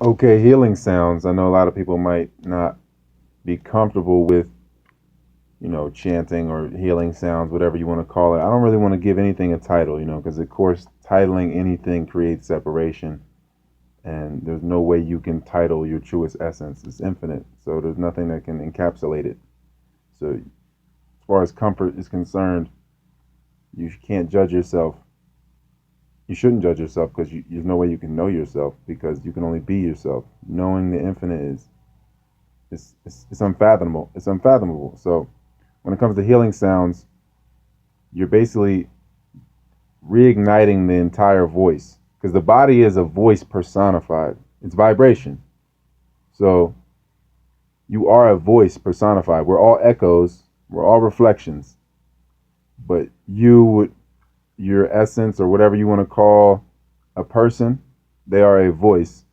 Okay, healing sounds. I know a lot of people might not be comfortable with, chanting or healing sounds, whatever you want to call it. I don't really want to give anything a title, because of course, titling anything creates separation, and there's no way you can title your truest essence. It's infinite, so there's nothing that can encapsulate it. So, as far as comfort is concerned, you can't judge yourself. You shouldn't judge yourself because there's no way you can know yourself because you can only be yourself. Knowing the infinite is unfathomable. It's unfathomable. So when it comes to healing sounds, you're basically reigniting the entire voice because the body is a voice personified. It's vibration. So you are a voice personified. We're all echoes. We're all reflections. But your essence or whatever you want to call a person, they are a voice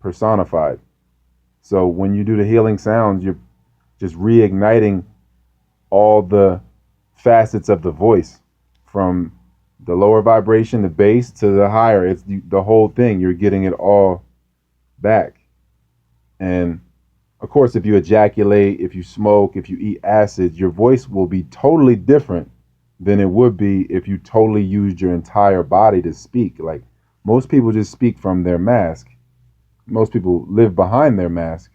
personified. So when you do the healing sounds, you're just reigniting all the facets of the voice from the lower vibration, the bass, to the higher. It's the whole thing. You're getting it all back. And of course, if you ejaculate, if you smoke, if you eat acid, your voice will be totally different than it would be if you totally used your entire body to speak. Like most people just speak from their mask. Most people live behind their mask,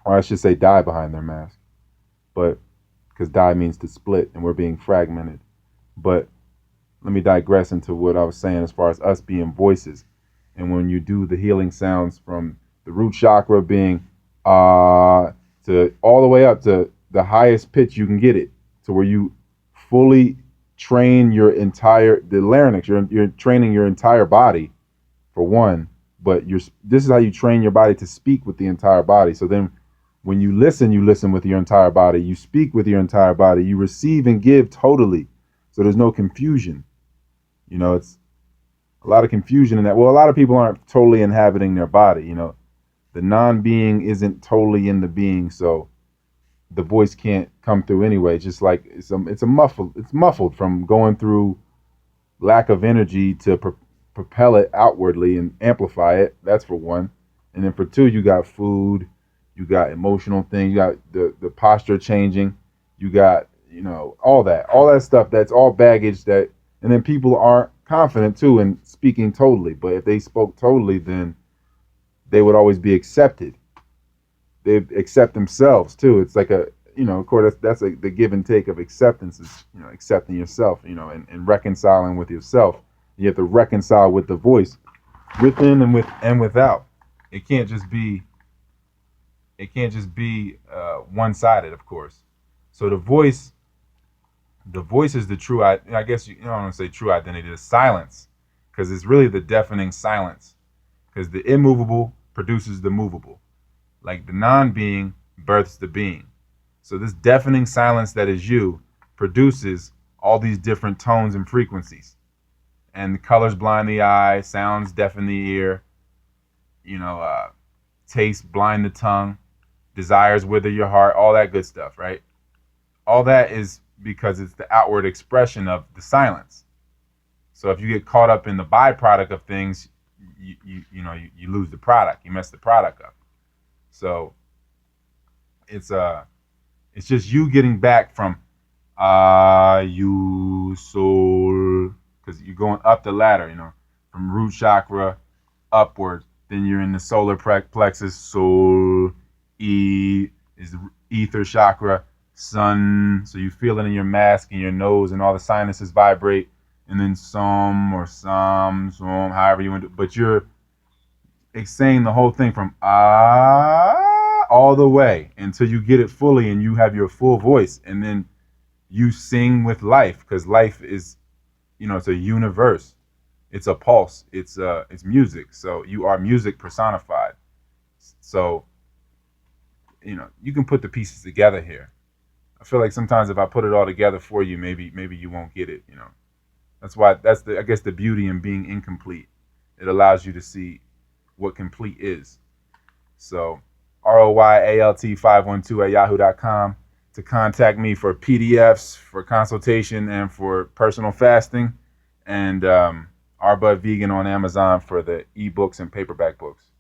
or I should say, die behind their mask. But because die means to split, and we're being fragmented. But let me digress into what I was saying as far as us being voices. And when you do the healing sounds from the root chakra being to all the way up to the highest pitch you can get it, to where you fully train your entire the larynx. You're training your entire body for one, but this is how you train your body to speak with the entire body. So then when you listen with your entire body. You speak with your entire body. You receive and give totally. So there's no confusion. It's a lot of confusion in that. Well, a lot of people aren't totally inhabiting their body. The non-being isn't totally in the being, so the voice can't come through anyway. Just like it's muffled from going through lack of energy to propel it outwardly and amplify it. That's for one. And then for two, you got food, you got emotional things, you got the posture changing, you got all that stuff. That's all baggage that, and then people aren't confident too in speaking totally. But if they spoke totally, then they would always be accepted. They accept themselves too. It's like of course that's the give and take of acceptance is accepting yourself, and reconciling with yourself. You have to reconcile with the voice within and without. It can't just be one sided, of course. So the voice is the true. I guess you don't want to say true identity. The silence, because it's really the deafening silence. Because the immovable produces the movable, like the non-being births the being. So this deafening silence that is you produces all these different tones and frequencies. And the colors blind the eye, sounds deafen the ear, you know, uh, taste blind the tongue, desires wither your heart, all that good stuff, right? All that is because it's the outward expression of the silence. So if you get caught up in the byproduct of things, you lose the product, you mess the product up. So it's it's just you getting back from you soul, because you're going up the ladder, from root chakra upward. Then you're in the solar plexus. Soul, E is the ether chakra. Sun, so you feel it in your mask and your nose, and all the sinuses vibrate. And then some, however you want to. But you're saying the whole thing from all the way until you get it fully and you have your full voice, and then you sing with life, because life is, it's a universe. It's a pulse. It's music. So you are music personified. So you can put the pieces together here. I feel like sometimes if I put it all together for you, maybe you won't get it. That's I guess the beauty in being incomplete. It allows you to see what complete is. So ROYALT512 at yahoo.com to contact me for PDFs, for consultation, and for personal fasting, and Arbud Vegan on Amazon for the ebooks and paperback books.